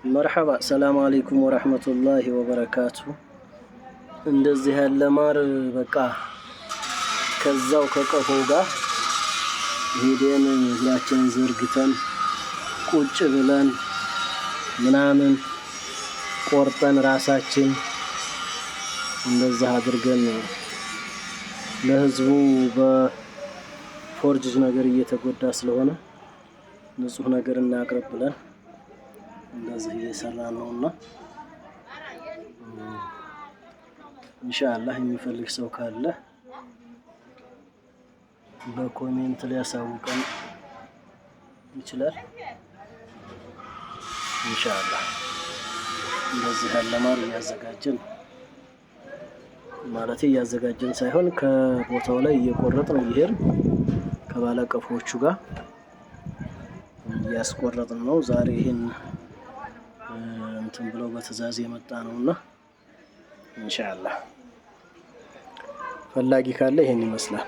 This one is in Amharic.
مرحبا السلام عليكم ورحمة الله وبركاته እንደዚህ ያለ ማር በቃ ከዛው ከቀፎው ጋር ሄደን እግራችን ዘርግተን ቁጭ ብለን ምናምን ቆርጠን ራሳችን እንደዛ አድርገን ለህዝቡ በፎርጅ ነገር እየተጎዳ ስለሆነ ንጹህ ነገር እናቅርብ ብለን እንደዚህ እየሰራን ነውና ኢንሻአላህ የሚፈልግ ሰው ካለ በኮሜንት ላይ ያሳውቀን ይችላል። ኢንሻአላህ እንደዚህ ያለ ማር እያዘጋጀን ማለት እያዘጋጀን ሳይሆን ከቦታው ላይ እየቆረጥን ይሄር ከባለቀፎቹ ጋር እያስቆረጥን ነው። ዛሬ ይሄን እንትን ብለው በትዕዛዝ የመጣ ነውና ኢንሻአላህ ፈላጊ ካለ ይሄን ይመስላል።